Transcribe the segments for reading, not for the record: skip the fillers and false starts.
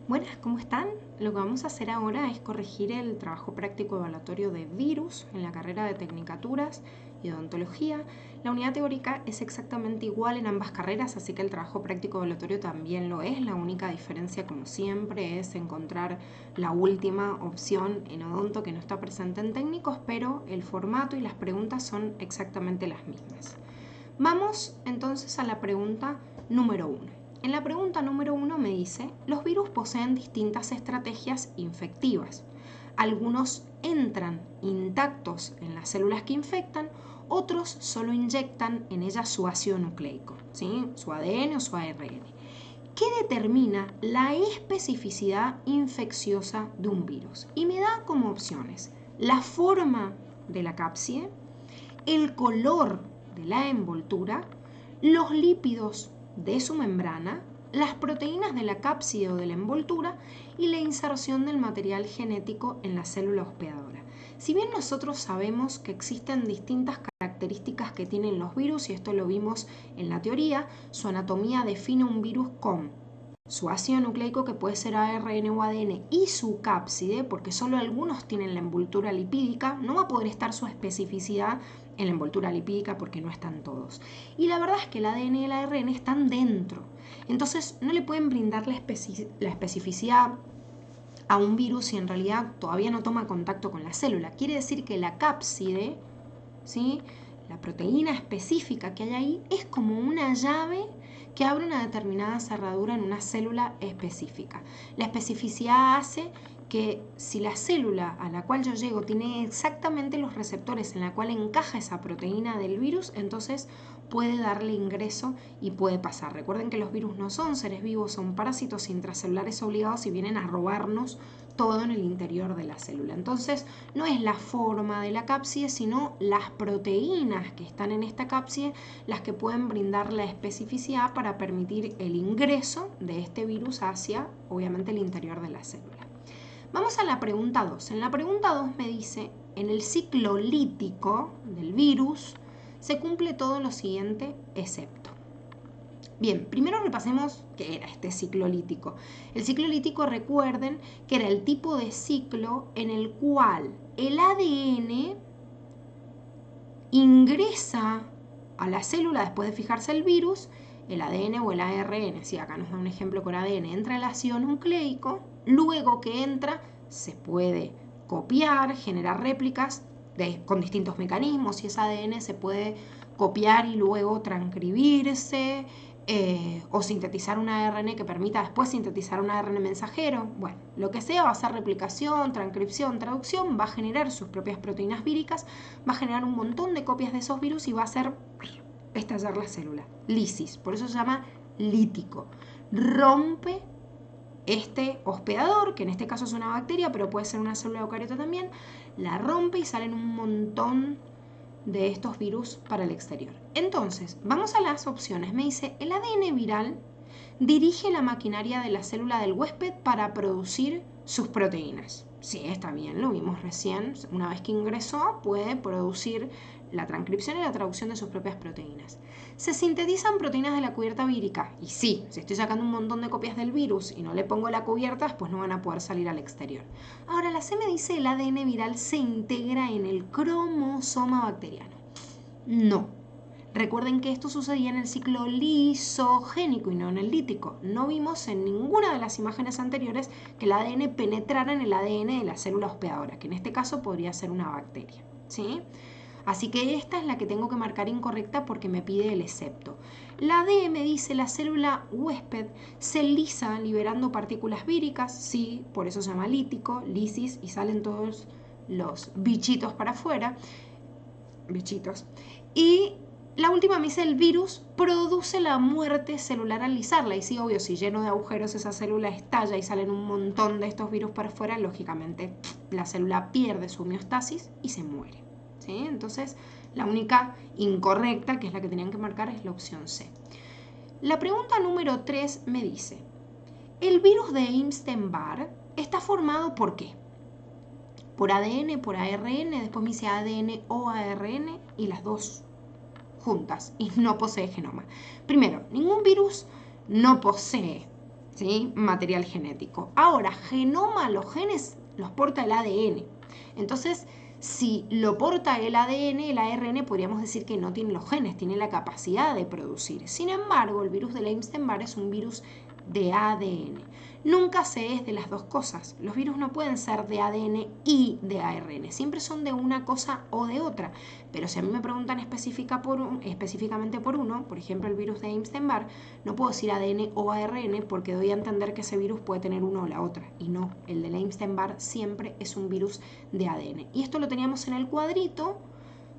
Buenas, ¿cómo están? Lo que vamos a hacer ahora es corregir el trabajo práctico evaluatorio de virus en la carrera de Tecnicaturas y Odontología. La unidad teórica es exactamente igual en ambas carreras, así que el trabajo práctico evaluatorio también lo es. La única diferencia, como siempre, es encontrar la última opción en odonto que no está presente en técnicos, pero el formato y las preguntas son exactamente las mismas. Vamos entonces a la pregunta número 1. En la pregunta número 1 me dice, los virus poseen distintas estrategias infectivas. Algunos entran intactos en las células que infectan, otros solo inyectan en ellas su ácido nucleico, ¿sí? Su ADN o su ARN. ¿Qué determina la especificidad infecciosa de un virus? Y me da como opciones la forma de la cápside, el color de la envoltura, los lípidos de su membrana, las proteínas de la cápside o de la envoltura y la inserción del material genético en la célula hospedadora. Si bien nosotros sabemos que existen distintas características que tienen los virus, y esto lo vimos en la teoría, su anatomía define un virus con su ácido nucleico, que puede ser ARN o ADN, y su cápside, porque solo algunos tienen la envoltura lipídica, no va a poder estar su especificidad en la envoltura lipídica porque no están todos. Y la verdad es que el ADN y el ARN están dentro. Entonces no le pueden brindar la especificidad a un virus si en realidad todavía no toma contacto con la célula. Quiere decir que la cápside, ¿sí?, la proteína específica que hay ahí, es como una llave que abre una determinada cerradura en una célula específica. La especificidad hace que si la célula a la cual yo llego tiene exactamente los receptores en la cual encaja esa proteína del virus, entonces puede darle ingreso y puede pasar. Recuerden que los virus no son seres vivos, son parásitos intracelulares obligados y vienen a robarnos todo en el interior de la célula. Entonces no es la forma de la cápside, sino las proteínas que están en esta cápside las que pueden brindar la especificidad para permitir el ingreso de este virus hacia, obviamente, el interior de la célula. Vamos a la pregunta 2. En la pregunta 2 me dice, en el ciclo lítico del virus se cumple todo lo siguiente excepto. Bien, primero repasemos qué era este ciclo lítico. El ciclo lítico, recuerden que era el tipo de ciclo en el cual el ADN ingresa a la célula después de fijarse el virus, el ADN o el ARN, si acá nos da un ejemplo con ADN, entra el ácido nucleico, luego que entra se puede copiar, generar réplicas con distintos mecanismos, y ese ADN se puede copiar y luego transcribirse, o sintetizar un ARN que permita después sintetizar un ARN mensajero. Bueno, lo que sea, va a ser replicación, transcripción, traducción, va a generar sus propias proteínas víricas, va a generar un montón de copias de esos virus y va a hacer estallar la célula. Lisis, por eso se llama lítico. Rompe este hospedador, que en este caso es una bacteria, pero puede ser una célula eucariota también, la rompe y salen un montón de estos virus para el exterior. Entonces, vamos a las opciones. Me dice, el ADN viral dirige la maquinaria de la célula del huésped para producir sus proteínas. Sí, está bien, lo vimos recién. Una vez que ingresó, puede producir la transcripción y la traducción de sus propias proteínas. ¿Se sintetizan proteínas de la cubierta vírica? Y sí, si estoy sacando un montón de copias del virus y no le pongo la cubierta, pues no van a poder salir al exterior. Ahora, la C me dice el ADN viral se integra en el cromosoma bacteriano. No. Recuerden que esto sucedía en el ciclo lisogénico y no en el lítico. No vimos en ninguna de las imágenes anteriores que el ADN penetrara en el ADN de la célula hospedadora, que en este caso podría ser una bacteria, ¿sí? Así que esta es la que tengo que marcar incorrecta porque me pide el excepto. La D me dice la célula huésped se lisa liberando partículas víricas, sí, por eso se llama lítico, lisis, y salen todos los bichitos para afuera, bichitos. Y la última me dice el virus produce la muerte celular al lisarla. Y sí, obvio, si lleno de agujeros esa célula estalla y salen un montón de estos virus para afuera, lógicamente la célula pierde su homeostasis y se muere, ¿sí? Entonces, la única incorrecta, que es la que tenían que marcar, es la opción C. La pregunta número 3 me dice, ¿el virus de Epstein-Barr está formado por qué? Por ADN, por ARN, después me dice ADN o ARN y las dos juntas y no posee genoma. Primero, ningún virus no posee ¿sí? Material genético. Ahora, genoma, los genes los porta el ADN. Entonces, si lo porta el ADN, el ARN podríamos decir que no tiene los genes, tiene la capacidad de producir. Sin embargo, el virus de Epstein-Barr es un virus de ADN. Nunca se es de las dos cosas. Los virus no pueden ser de ADN y de ARN. Siempre son de una cosa o de otra. Pero si a mí me preguntan específicamente por uno, por ejemplo el virus de Epstein-Barr, no puedo decir ADN o ARN porque doy a entender que ese virus puede tener uno o la otra. Y no, el de Epstein-Barr siempre es un virus de ADN. Y esto lo teníamos en el cuadrito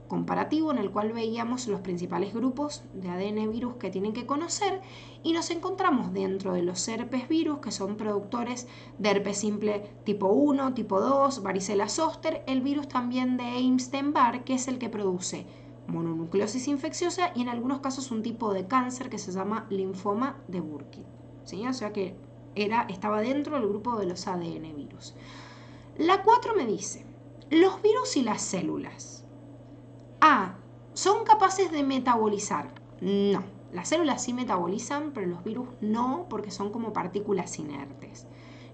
comparativo en el cual veíamos los principales grupos de ADN virus que tienen que conocer y nos encontramos dentro de los herpes virus que son productores de herpes simple tipo 1, tipo 2, varicela zoster, el virus también de Epstein-Barr que es el que produce mononucleosis infecciosa y en algunos casos un tipo de cáncer que se llama linfoma de Burkitt, ¿sí? O sea que estaba dentro del grupo de los ADN virus. La 4 me dice, los virus y las células ¿son capaces de metabolizar? No. Las células sí metabolizan, pero los virus no, porque son como partículas inertes.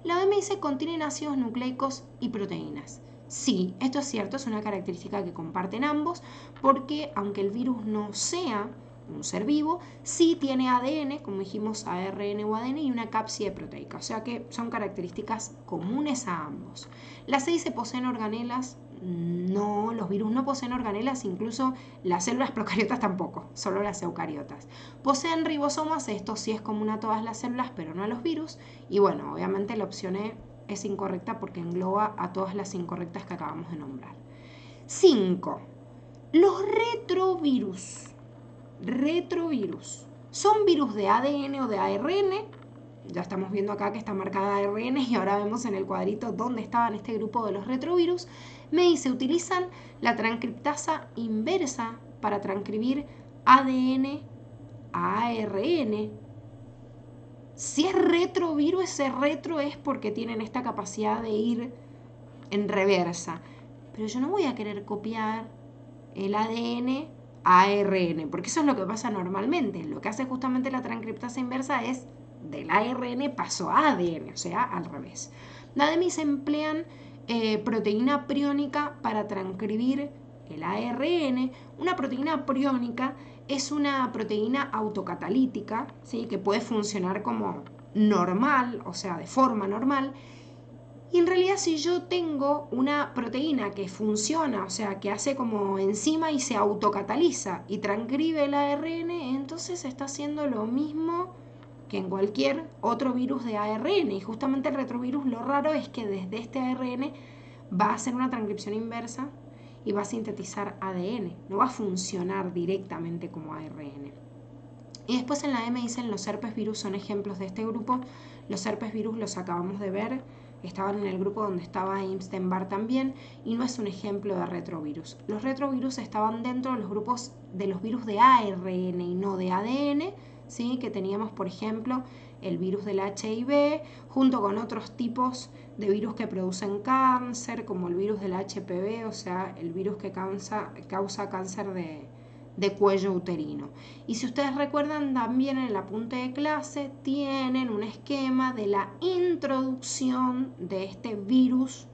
La OMS contienen ácidos nucleicos y proteínas. Sí, esto es cierto, es una característica que comparten ambos, porque aunque el virus no sea un ser vivo, sí tiene ADN, como dijimos, ARN o ADN y una cápside proteica, o sea que son características comunes a ambos. Las 6 poseen organelas. No, los virus no poseen organelas, incluso las células procariotas tampoco, solo las eucariotas. Poseen ribosomas, esto sí es común a todas las células, pero no a los virus. Y bueno, obviamente la opción E es incorrecta porque engloba a todas las incorrectas que acabamos de nombrar. 5. Los retrovirus. Retrovirus. ¿Son virus de ADN o de ARN? Ya estamos viendo acá que está marcada ARN y ahora vemos en el cuadrito dónde estaba en este grupo de los retrovirus. Me dice, utilizan la transcriptasa inversa para transcribir ADN a ARN. Si es retrovirus, ese retro es porque tienen esta capacidad de ir en reversa. Pero yo no voy a querer copiar el ADN a ARN, porque eso es lo que pasa normalmente. Lo que hace justamente la transcriptasa inversa es del ARN pasó a ADN, o sea, al revés. Además se emplean proteína priónica para transcribir el ARN. Una proteína priónica es una proteína autocatalítica, ¿sí? Que puede funcionar como normal, o sea, de forma normal. Y en realidad si yo tengo una proteína que funciona, o sea, que hace como enzima y se autocataliza y transcribe el ARN, entonces está haciendo lo mismo que en cualquier otro virus de ARN. Y justamente el retrovirus, lo raro es que desde este ARN va a hacer una transcripción inversa y va a sintetizar ADN. No va a funcionar directamente como ARN. Y después en la M dicen los herpes virus son ejemplos de este grupo. Los herpes virus los acabamos de ver. Estaban en el grupo donde estaba Epstein-Barr también y no es un ejemplo de retrovirus. Los retrovirus estaban dentro de los grupos de los virus de ARN y no de ADN, ¿sí? Que teníamos, por ejemplo, el virus del HIV, junto con otros tipos de virus que producen cáncer, como el virus del HPV, o sea, el virus que causa cáncer de cuello uterino. Y si ustedes recuerdan, también en el apunte de clase tienen un esquema de la introducción de este virus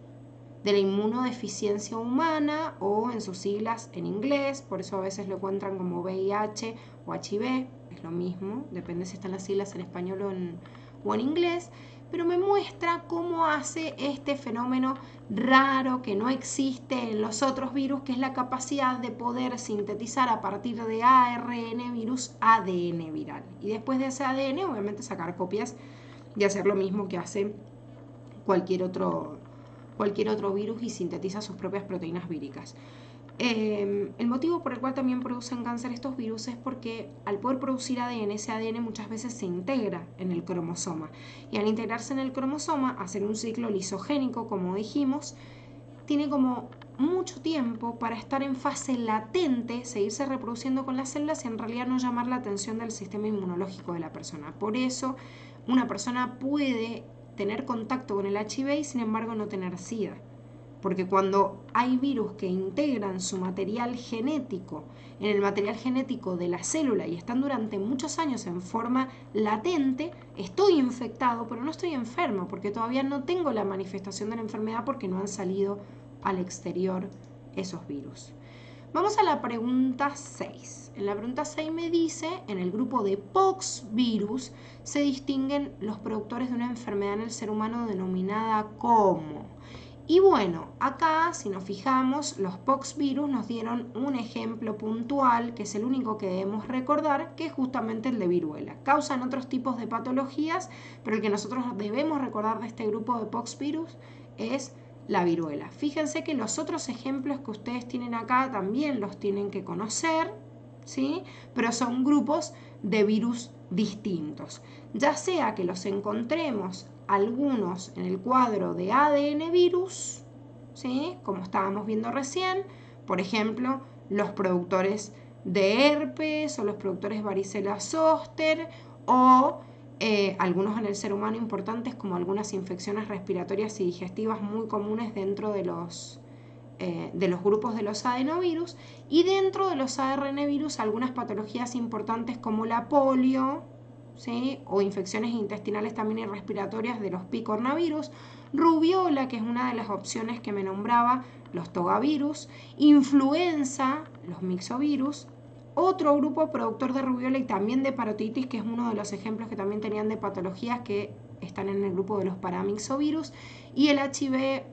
de la inmunodeficiencia humana, o en sus siglas en inglés, por eso a veces lo encuentran como VIH o HIV, es lo mismo, depende si están las siglas en español o en inglés, pero me muestra cómo hace este fenómeno raro que no existe en los otros virus, que es la capacidad de poder sintetizar a partir de ARN virus ADN viral. Y después de ese ADN, obviamente sacar copias y hacer lo mismo que hace cualquier otro virus y sintetiza sus propias proteínas víricas. El motivo por el cual también producen cáncer estos virus es porque al poder producir ADN, ese ADN muchas veces se integra en el cromosoma y al integrarse en el cromosoma, hacer un ciclo lisogénico, como dijimos, tiene como mucho tiempo para estar en fase latente, seguirse reproduciendo con las células y en realidad no llamar la atención del sistema inmunológico de la persona. Por eso una persona puede tener contacto con el HIV y sin embargo no tener SIDA. porque cuando hay virus que integran su material genético en el material genético de la célula y están durante muchos años en forma latente, estoy infectado, pero no estoy enfermo, porque todavía no tengo la manifestación de la enfermedad porque no han salido al exterior esos virus. Vamos a la pregunta 6. En la pregunta 6 me dice, en el grupo de poxvirus se distinguen los productores de una enfermedad en el ser humano denominada como. Y bueno, acá si nos fijamos, los poxvirus nos dieron un ejemplo puntual, que es el único que debemos recordar, que es justamente el de viruela. Causan otros tipos de patologías, pero el que nosotros debemos recordar de este grupo de poxvirus es la viruela. Fíjense que los otros ejemplos que ustedes tienen acá también los tienen que conocer, ¿sí? Pero son grupos de virus distintos. Ya sea que los encontremos algunos en el cuadro de ADN virus, ¿sí? Como estábamos viendo recién, por ejemplo, los productores de herpes o los productores varicela zoster o algunos en el ser humano importantes como algunas infecciones respiratorias y digestivas muy comunes dentro de los grupos de los adenovirus, y dentro de los ARN virus algunas patologías importantes como la polio, ¿sí? O infecciones intestinales también y respiratorias de los picornavirus, rubiola, que es una de las opciones que me nombraba, los togavirus, influenza, los mixovirus, otro grupo productor de rubiola y también de parotiditis, que es uno de los ejemplos que también tenían de patologías que están en el grupo de los paramixovirus, y el HIV,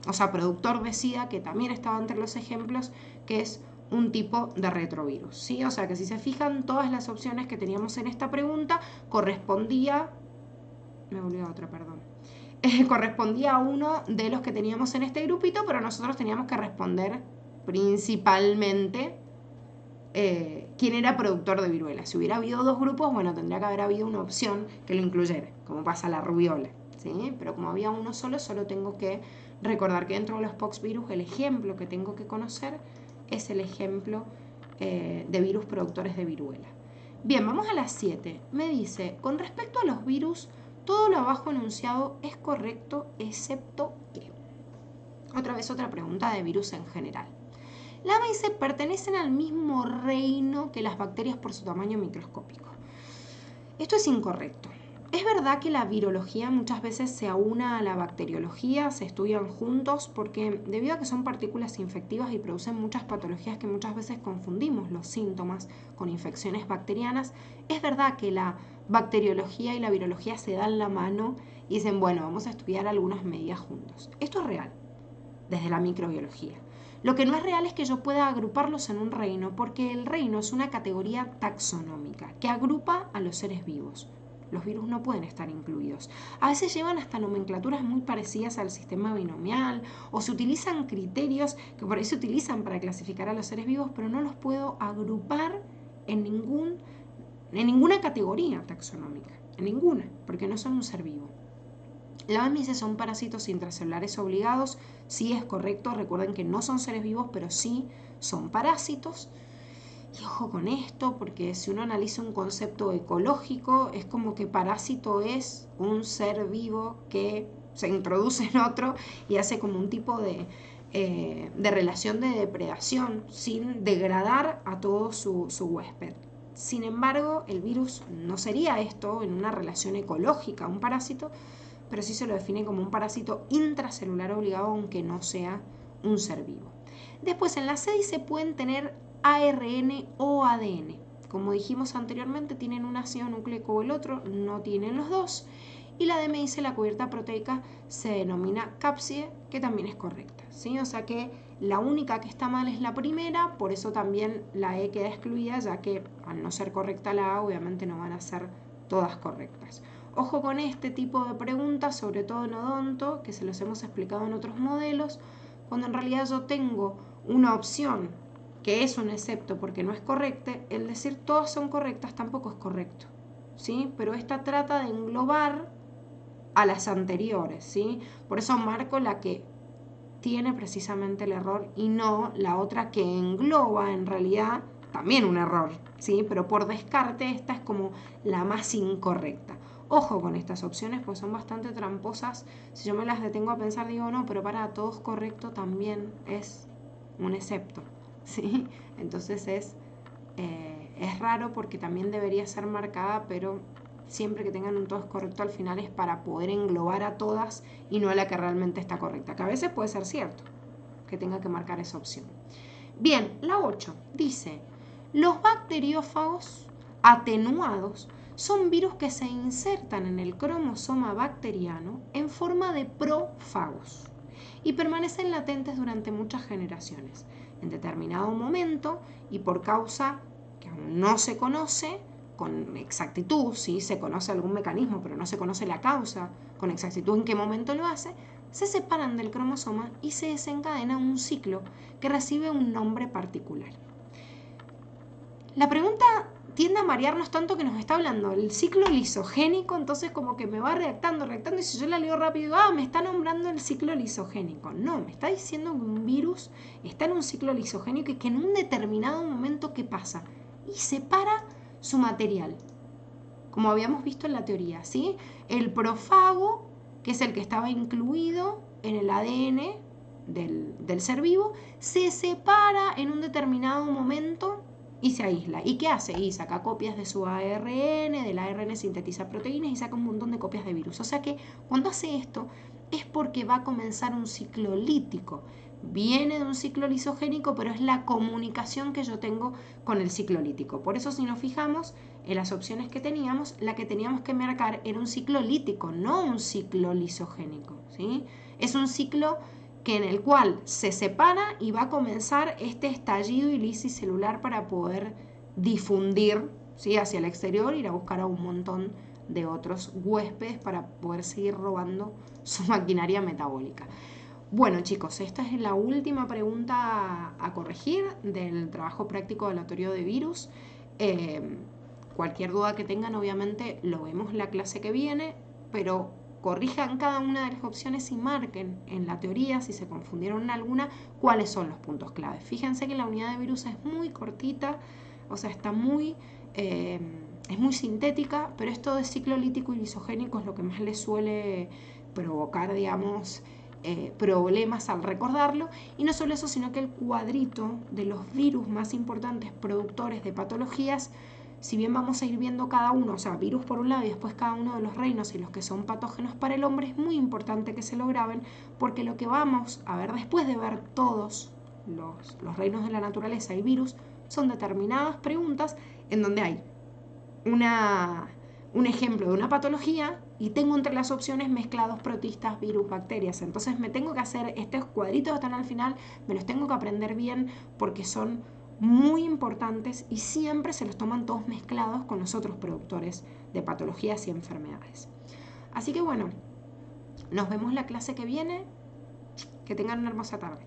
o sea, productor de SIDA, que también estaba entre los ejemplos, que es un tipo de retrovirus, ¿sí? O sea que si se fijan, todas las opciones que teníamos en esta pregunta correspondía a uno de los que teníamos en este grupito, pero nosotros teníamos que responder principalmente quién era productor de viruela. Si hubiera habido dos grupos, bueno, tendría que haber habido una opción que lo incluyera, como pasa la rubiola, ¿sí? Pero como había uno solo tengo que recordar que dentro de los poxvirus el ejemplo que tengo que conocer es el ejemplo de virus productores de viruela. Bien, vamos a las 7. Me dice, con respecto a los virus, todo lo abajo enunciado es correcto, excepto que. Otra vez otra pregunta de virus en general. La me dice, pertenecen al mismo reino que las bacterias por su tamaño microscópico. Esto es incorrecto. Es verdad que la virología muchas veces se aúna a la bacteriología, se estudian juntos, porque debido a que son partículas infectivas y producen muchas patologías que muchas veces confundimos los síntomas con infecciones bacterianas, es verdad que la bacteriología y la virología se dan la mano y dicen, bueno, vamos a estudiar algunas medidas juntos. Esto es real, desde la microbiología. Lo que no es real es que yo pueda agruparlos en un reino, porque el reino es una categoría taxonómica que agrupa a los seres vivos. Los virus no pueden estar incluidos. A veces llevan hasta nomenclaturas muy parecidas al sistema binomial, o se utilizan criterios que por ahí se utilizan para clasificar a los seres vivos, pero no los puedo agrupar en ninguna categoría taxonómica, en ninguna, porque no son un ser vivo. La OMS dice son parásitos intracelulares obligados, sí es correcto, recuerden que no son seres vivos, pero sí son parásitos. Y ojo con esto, porque si uno analiza un concepto ecológico, es como que parásito es un ser vivo que se introduce en otro y hace como un tipo de relación de depredación sin degradar a todo su huésped. Sin embargo, el virus no sería esto en una relación ecológica, un parásito, pero sí se lo define como un parásito intracelular obligado, aunque no sea un ser vivo. Después, en la C dice pueden tener ARN o ADN. Como dijimos anteriormente, tienen un ácido nucleico o el otro, no tienen los dos. Y la D me dice la cubierta proteica se denomina cápside, que también es correcta, ¿sí? O sea que la única que está mal es la primera, por eso también la E queda excluida, ya que al no ser correcta la A, obviamente no van a ser todas correctas. Ojo con este tipo de preguntas, sobre todo en odonto, que se los hemos explicado en otros modelos, cuando en realidad yo tengo una opción que es un excepto porque no es correcta, el decir todas son correctas tampoco es correcto, ¿sí? Pero esta trata de englobar a las anteriores, ¿sí? Por eso marco la que tiene precisamente el error y no la otra que engloba en realidad también un error, ¿sí? Pero por descarte esta es como la más incorrecta. Ojo con estas opciones, pues son bastante tramposas. Si yo me las detengo a pensar, digo, no, pero para todo es correcto también es un excepto, ¿sí? Entonces es raro porque también debería ser marcada, pero siempre que tengan un todo es correcto al final es para poder englobar a todas y no a la que realmente está correcta, que a veces puede ser cierto que tenga que marcar esa opción. Bien, la 8 dice, los bacteriófagos atenuados son virus que se insertan en el cromosoma bacteriano en forma de prófagos y permanecen latentes durante muchas generaciones. En determinado momento y por causa que aún no se conoce con exactitud, sí se conoce algún mecanismo, pero no se conoce la causa con exactitud en qué momento lo hace, se separan del cromosoma y se desencadena un ciclo que recibe un nombre particular. La pregunta tiende a marearnos tanto que nos está hablando el ciclo lisogénico, entonces como que me va redactando, y si yo la leo rápido, me está nombrando el ciclo lisogénico. No, me está diciendo que un virus está en un ciclo lisogénico y que en un determinado momento, ¿qué pasa? Y separa su material, como habíamos visto en la teoría, ¿sí? El profago, que es el que estaba incluido en el ADN del ser vivo, se separa en un determinado momento y se aísla. ¿Y qué hace? Y saca copias de su ARN, del ARN sintetiza proteínas y saca un montón de copias de virus. O sea que cuando hace esto es porque va a comenzar un ciclo lítico. Viene de un ciclo lisogénico, pero es la comunicación que yo tengo con el ciclo lítico. Por eso si nos fijamos en las opciones que teníamos, la que teníamos que marcar era un ciclo lítico, no un ciclo lisogénico, ¿sí? Es un ciclo en el cual se separa y va a comenzar este estallido y lisis celular para poder difundir, ¿sí?, hacia el exterior, ir a buscar a un montón de otros huéspedes para poder seguir robando su maquinaria metabólica. Bueno, chicos, esta es la última pregunta a corregir del trabajo práctico aleatorio de virus. Cualquier duda que tengan, obviamente, lo vemos en la clase que viene, pero corrijan cada una de las opciones y marquen en la teoría, si se confundieron en alguna, cuáles son los puntos clave. Fíjense que la unidad de virus es muy cortita, o sea, está es muy sintética, pero esto de ciclo lítico y lisogénico es lo que más les suele provocar, digamos, problemas al recordarlo. Y no solo eso, sino que el cuadrito de los virus más importantes productores de patologías, si bien vamos a ir viendo cada uno, o sea, virus por un lado y después cada uno de los reinos y los que son patógenos para el hombre, es muy importante que se lo graben, porque lo que vamos a ver después de ver todos los reinos de la naturaleza y virus son determinadas preguntas en donde hay un ejemplo de una patología y tengo entre las opciones mezclados protistas, virus, bacterias. Entonces me tengo que hacer estos cuadritos que están al final, me los tengo que aprender bien porque son muy importantes y siempre se los toman todos mezclados con los otros productores de patologías y enfermedades. Así que bueno, nos vemos la clase que viene. Que tengan una hermosa tarde.